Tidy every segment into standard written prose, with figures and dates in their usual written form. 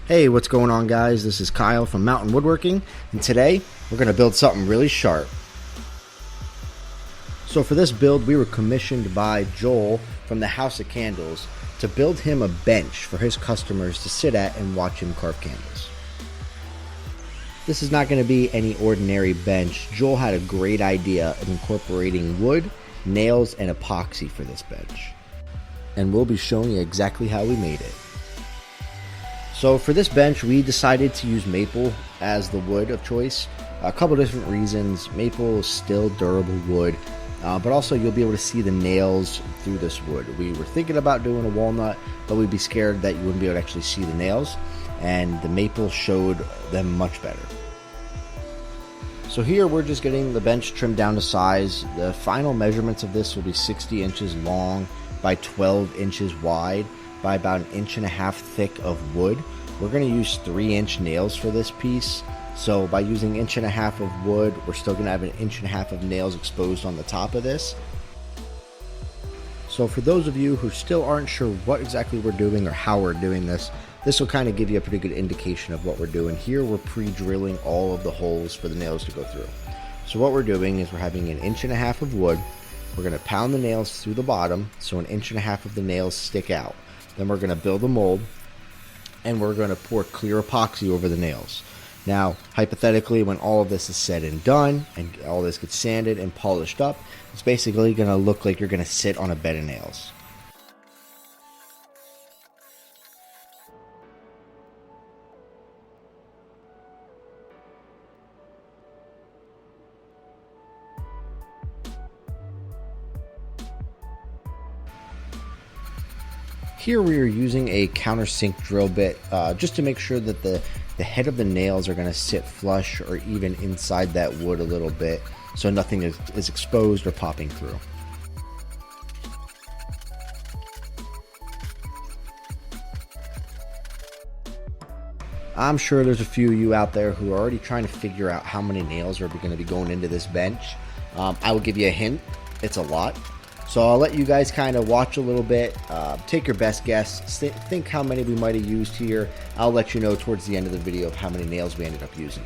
Hey, what's going on, guys? This is Kyle from Mountain Woodworking, and today we're going to build something really sharp. So for this build, we were commissioned by Joel from the House of Candles to build him a bench for his customers to sit at and watch him carve candles. This is not going to be any ordinary bench. Joel had a great idea of incorporating wood, nails, and epoxy for this bench. And we'll be showing you exactly how we made it. So for this bench, we decided to use maple as the wood of choice. A couple different reasons. Maple is still durable wood, but also you'll be able to see the nails through this wood. We were thinking about doing a walnut, but we'd be scared that you wouldn't be able to actually see the nails, and the maple showed them much better. So here we're just getting the bench trimmed down to size. The final measurements of this will be 60 inches long by 12 inches wide by about 1.5 inches thick of wood. We're going to use 3-inch nails for this piece. So by using 1.5 inches of wood, we're still going to have 1.5 inches of nails exposed on the top of this. So for those of you who still aren't sure what exactly we're doing or how we're doing this, this will kind of give you a pretty good indication of what we're doing. Here we're pre-drilling all of the holes for the nails to go through. So what we're doing is we're having 1.5 inches of wood. We're going to pound the nails through the bottom so 1.5 inches of the nails stick out. Then we're going to build a mold, and we're going to pour clear epoxy over the nails. Now, hypothetically, when all of this is said and done, and all this gets sanded and polished up, it's basically going to look like you're going to sit on a bed of nails. Here we are using a countersink drill bit just to make sure that the head of the nails are going to sit flush or even inside that wood a little bit, so nothing is exposed or popping through. I'm sure there's a few of you out there who are already trying to figure out how many nails are going to be going into this bench. I will give you a hint. It's a lot. So I'll let you guys kind of watch a little bit, take your best guess, think how many we might have used here. I'll let you know towards the end of the video of how many nails we ended up using.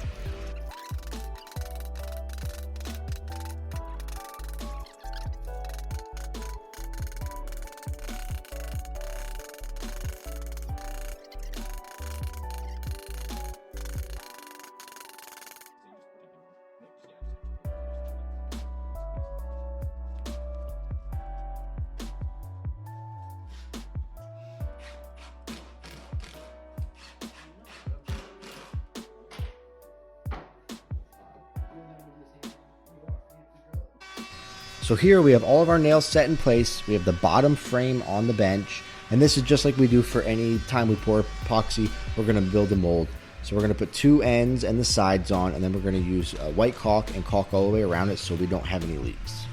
So here we have all of our nails set in place. We have the bottom frame on the bench, and this is just like we do for any time we pour epoxy. We're going to build a mold. So we're going to put 2 ends and the sides on, and then we're going to use white caulk and caulk all the way around it so we don't have any leaks.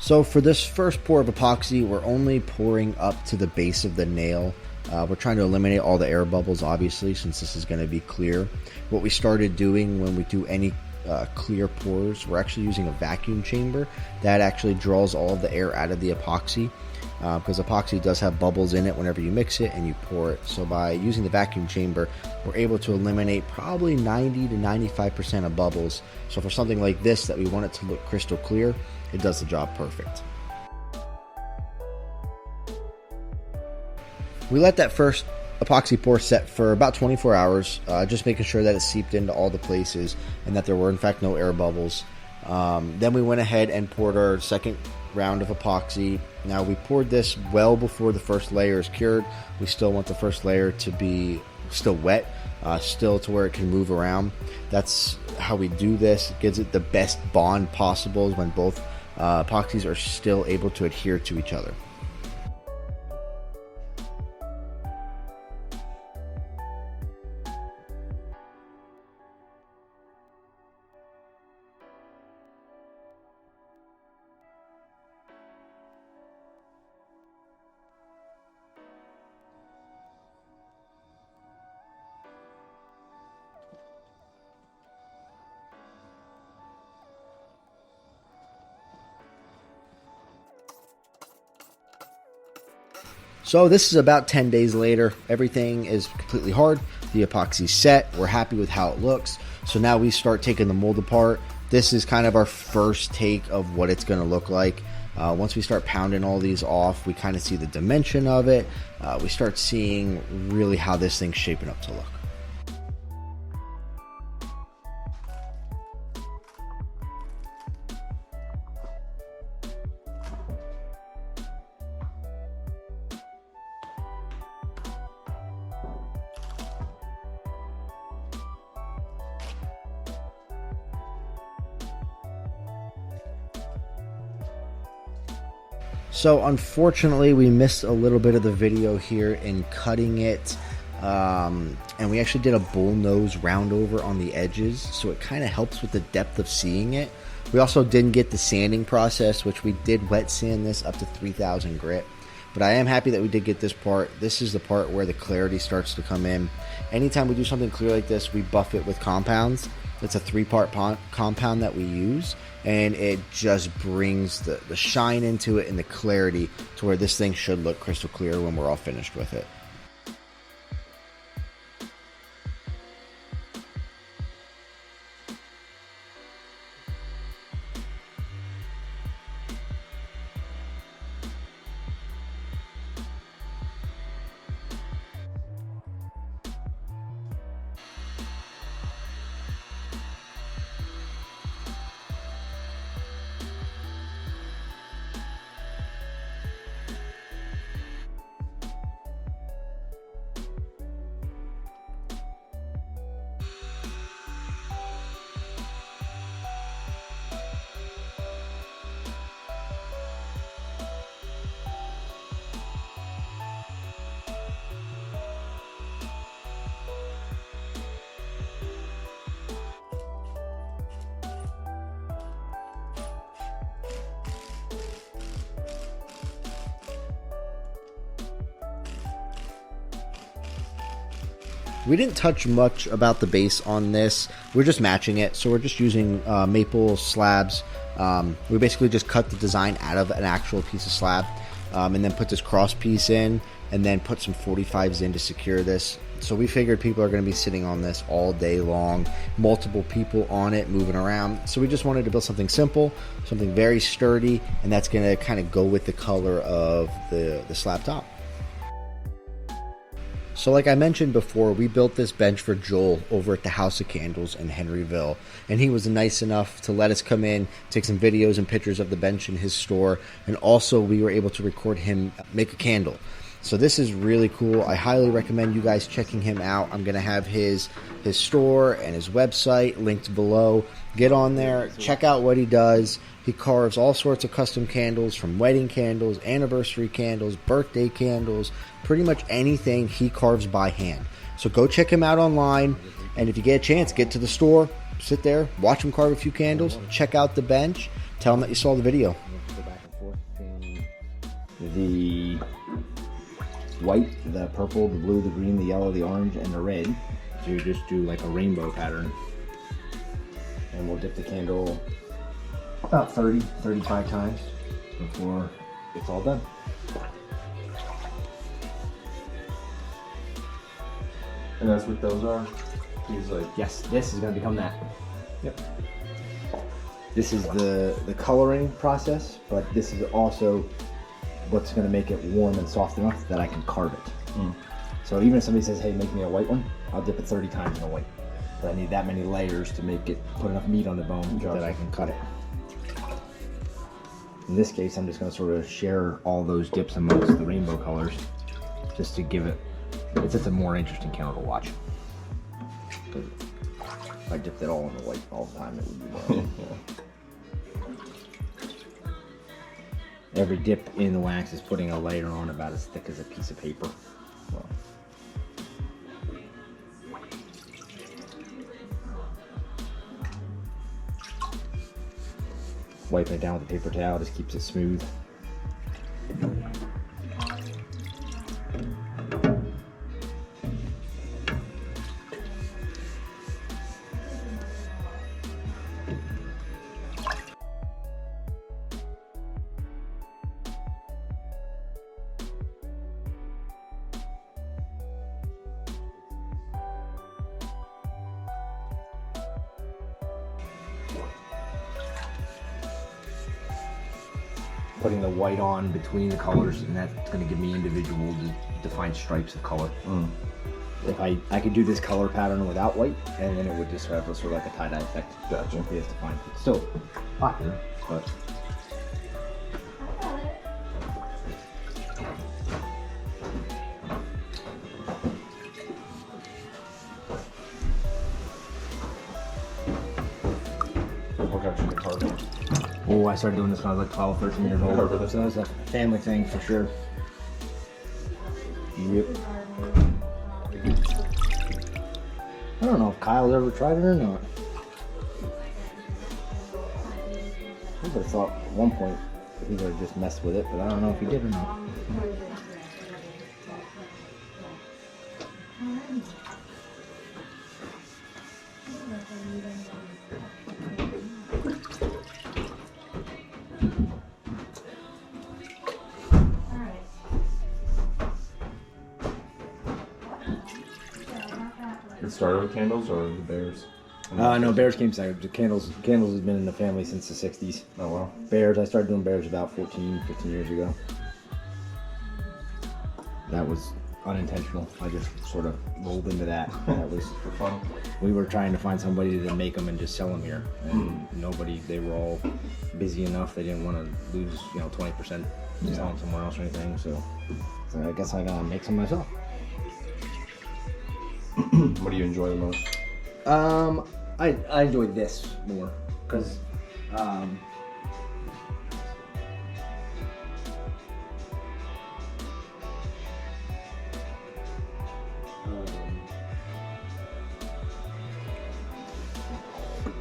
So for this first pour of epoxy, we're only pouring up to the base of the nail. We're trying to eliminate all the air bubbles, obviously, since this is going to be clear. What we started doing when we do any clear pours, we're actually using a vacuum chamber that actually draws all of the air out of the epoxy, because epoxy does have bubbles in it whenever you mix it and you pour it. So by using the vacuum chamber, we're able to eliminate probably 90 to 95% of bubbles. So for something like this that we want it to look crystal clear, it does the job perfect. We let that first epoxy pour set for about 24 hours, just making sure that it seeped into all the places and that there were in fact no air bubbles. Then we went ahead and poured our second round of epoxy. Now we poured this well before the first layer is cured. We still want the first layer to be still wet, still to where it can move around. That's how we do this. It gives it the best bond possible when both epoxies are still able to adhere to each other. So this is about 10 days later. Everything is completely hard. The epoxy's set. We're happy with how it looks. So now we start taking the mold apart. This is kind of our first take of what it's going to look like. Once we start pounding all these off, we kind of see the dimension of it. We start seeing really how this thing's shaping up to look. So unfortunately, we missed a little bit of the video here in cutting it, and we actually did a bull nose round over on the edges, so it kind of helps with the depth of seeing it. We also didn't get the sanding process, which we did wet sand this up to 3000 grit, but I am happy that we did get this part. This is the part where the clarity starts to come in. Anytime we do something clear like this, we buff it with compounds. It's a 3-part compound that we use, and it just brings the shine into it and the clarity to where this thing should look crystal clear when we're all finished with it. We didn't touch much about the base on this. We're just matching it, so we're just using maple slabs. We basically just cut the design out of an actual piece of slab, and then put this cross piece in, and then put some 45s in to secure this. So we figured people are going to be sitting on this all day long, multiple people on it moving around. So we just wanted to build something simple, something very sturdy, and that's going to kind of go with the color of the slab top. So like I mentioned before, we built this bench for Joel over at the House of Candles in Henryville, and he was nice enough to let us come in, take some videos and pictures of the bench in his store, and also we were able to record him make a candle. So this is really cool. I highly recommend you guys checking him out. I'm going to have his store and his website linked below. Get on there, check out what he does. He carves all sorts of custom candles, from wedding candles, anniversary candles, birthday candles, pretty much anything he carves by hand. So go check him out online, and if you get a chance, get to the store, sit there, watch him carve a few candles, check out the bench, tell him that you saw the video. Go back and forth between the white, the purple, the blue, the green, the yellow, the orange, and the red. So you just do like a rainbow pattern. And we'll dip the candle about 30-35 times before it's all done. And that's what those are? He's like, yes, this is going to become that. Yep. This is the coloring process, but this is also what's going to make it warm and soft enough that I can carve it. So even if somebody says, hey, make me a white one, I'll dip it 30 times in a white. But I need that many layers to make it, put enough meat on the bone that I can cut it. In this case, I'm just going to sort of share all those dips amongst the rainbow colors, just to give it, it's just a more interesting candle to watch. If I dipped it all in the white all the time, it would be boring. Every dip in the wax is putting a layer on about as thick as a piece of paper. So. Wiping it down with a paper towel just keeps it smooth. putting the white on between the colors, and that's going to give me individual defined stripes of color. If I could do this color pattern without white, and then it would just have sort of like a tie-dye effect. Gotcha. Won't be as defined. It's still popular, but. What got you into carving? Oh, I started doing this when I was like 12, 13 years old. Oh, really? So it was a family thing for sure. Yep. I don't know if Kyle's ever tried it or not. I would have thought at one point he would have just messed with it, but I don't know if he did or not. It started with candles or the bears? No, bears came second. The candles has been in the family since the 60s. Oh, wow. Bears, I started doing bears about 14, 15 years ago. That was unintentional. I just sort of rolled into that. That was For fun. We were trying to find somebody to make them and just sell them here, and nobody. They were all busy enough. They didn't want to lose, 20%, sell them somewhere else or anything. So I guess I gotta make some myself. What do you enjoy the most? I enjoy this more because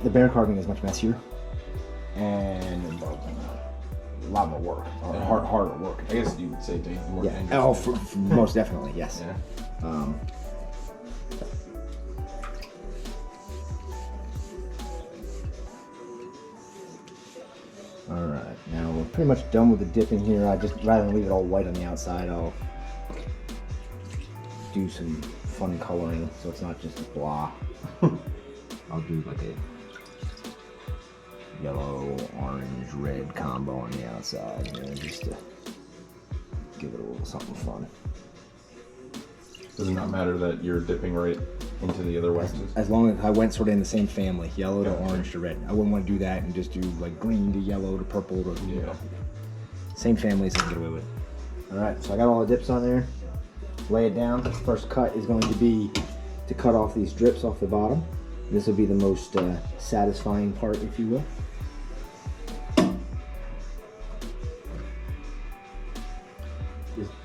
the bear carving is much messier and a lot more work, harder work. I guess you would say more dangerous. Oh, for most definitely, yes. Yeah. All right, now we're pretty much done with the dipping here. I just, rather than leave it all white on the outside, I'll do some fun coloring so it's not just a blah. I'll do like a yellow, orange, red combo on the outside, just to give it a little something fun. Does it not matter that you're dipping right into the other waxes? As long as I went sort of in the same family, yellow to Gotcha. orange to red. I wouldn't want to do that and just do like green to yellow to purple to, same family, so I can get away with it. All right, so I got all the dips on there. Lay it down. The first cut is going to be to cut off these drips off the bottom. This will be the most satisfying part, if you will.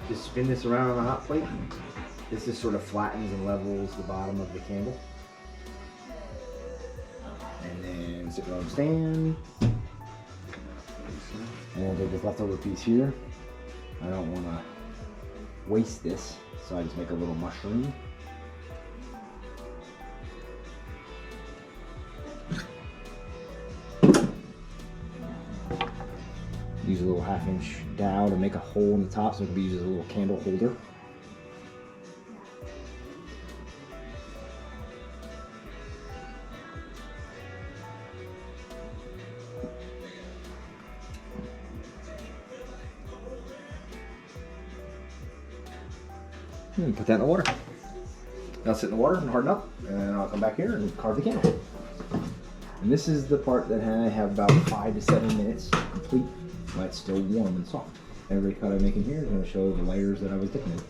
Just spin this around on the hot plate. This just sort of flattens and levels the bottom of the candle. And then sit it on the stand. And then take this leftover piece here. I don't want to waste this, so I just make a little mushroom. Use a little 1/2 inch dowel to make a hole in the top so it can be used as a little candle holder. And put that in the water. Now sit in the water and harden up, and then I'll come back here and carve the candle. And this is the part that I have about 5 to 7 minutes to complete while it's still warm and soft. Every cut I make in here is going to show the layers that I was dipping in.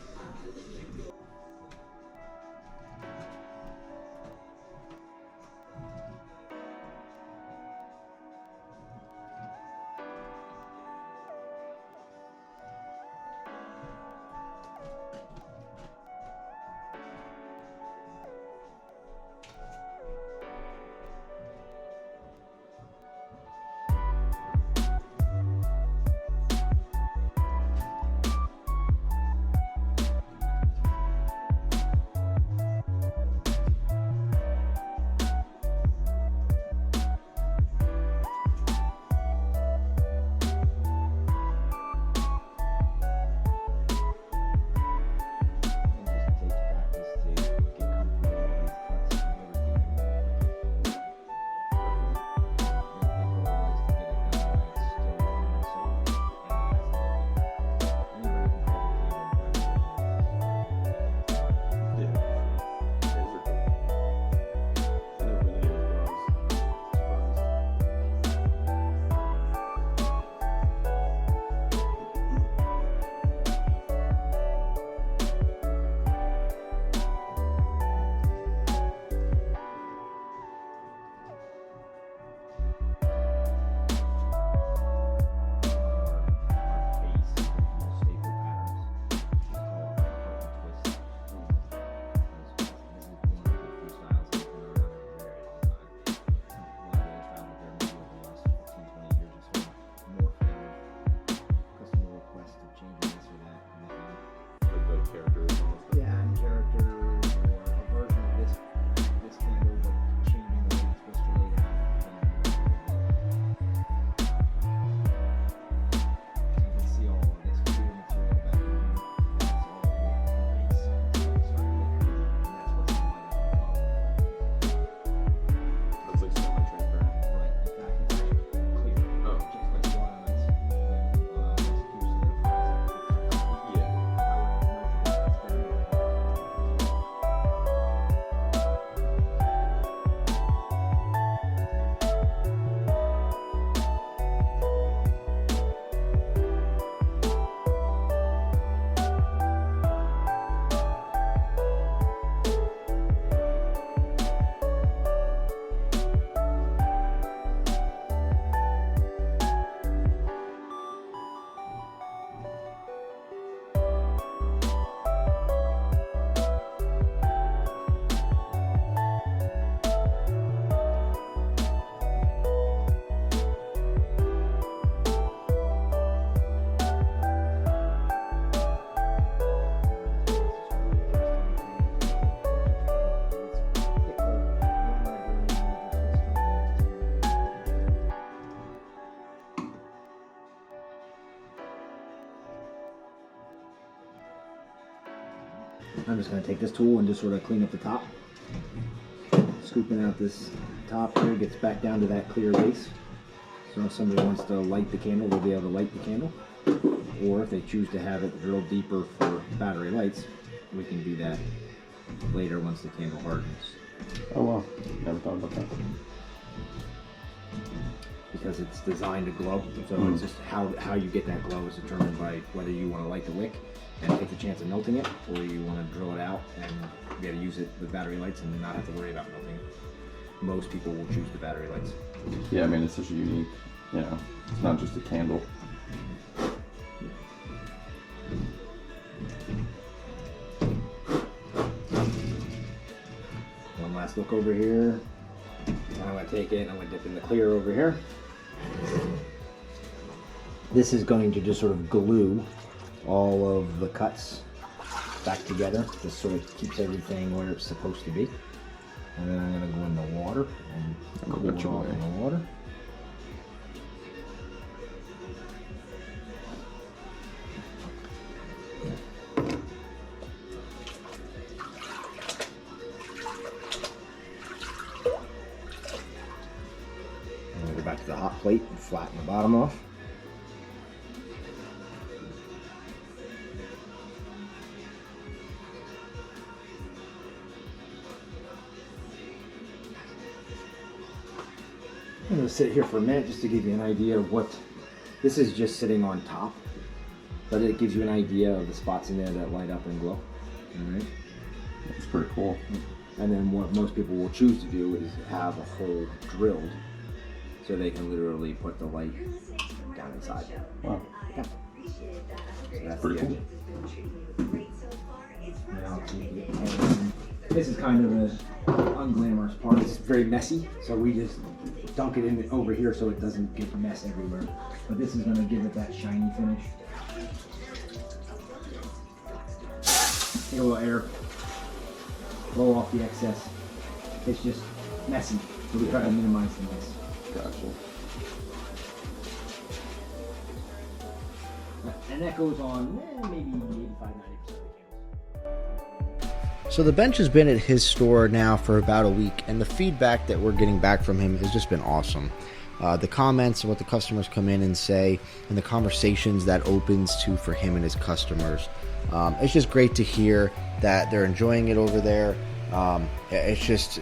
I'm just going to take this tool and just sort of clean up the top. Scooping out this top here, gets back down to that clear base. So if somebody wants to light the candle, they'll be able to light the candle. Or if they choose to have it drilled deeper for battery lights, we can do that later once the candle hardens. Oh wow, never thought about that. Because it's designed to glow, so it's just how you get that glow is determined by whether you want to light the wick and take the chance of melting it, or you want to drill it out and be able to use it with battery lights and not have to worry about melting it. Most people will choose the battery lights. Yeah, I mean, it's such a unique, you know, it's not just a candle. One last look over here. I'm going to take it and I'm going to dip in the clear over here. This is going to just sort of glue all of the cuts back together. Just sort of keeps everything where it's supposed to be. And then I'm going to go in the water and cool it off in the water. Back to the hot plate and flatten the bottom off. I'm going to sit here for a minute just to give you an idea of what this is, just sitting on top, but it gives you an idea of the spots in there that light up and glow. All right. It's pretty cool. And then what most people will choose to do is have a hole drilled, so they can literally put the light down inside. Wow. Yeah. So that's Pretty cool. Now, this is kind of an unglamorous part. It's very messy, so we just dunk it in over here so it doesn't get mess everywhere. But this is going to give it that shiny finish. Take a little air, blow off the excess. It's just messy, so we try to minimize the mess. Gotcha. And that goes on maybe 85-90% of the candles. So the bench has been at his store now for about a week, and the feedback that we're getting back from him has just been awesome. The comments and what the customers come in and say, and the conversations that opens to for him and his customers. It's just great to hear that they're enjoying it over there. It's just,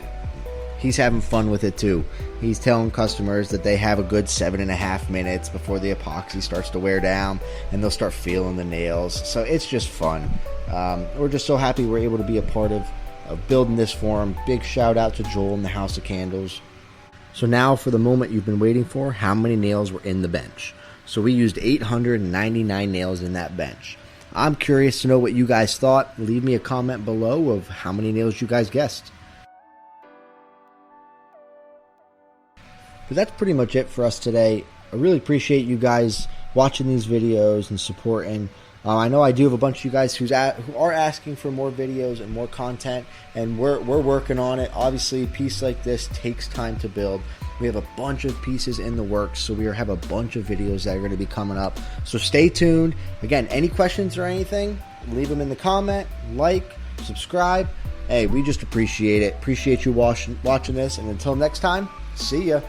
he's having fun with it too. He's telling customers that they have a good 7.5 minutes before the epoxy starts to wear down and they'll start feeling the nails. So it's just fun. We're just so happy we're able to be a part of building this for him. Big shout out to Joel and the House of Candles. So now for the moment you've been waiting for, how many nails were in the bench. So we used 899 nails in that bench. I'm curious to know what you guys thought. Leave me a comment below of how many nails you guys guessed. But that's pretty much it for us today. I really appreciate you guys watching these videos and supporting. I know I do have a bunch of you guys who are asking for more videos and more content, and we're working on it. Obviously, a piece like this takes time to build. We have a bunch of pieces in the works, so we have a bunch of videos that are going to be coming up. So stay tuned. Again, any questions or anything, leave them in the comment, like, subscribe. Hey, we just appreciate it. Appreciate you watching this, and until next time, see ya.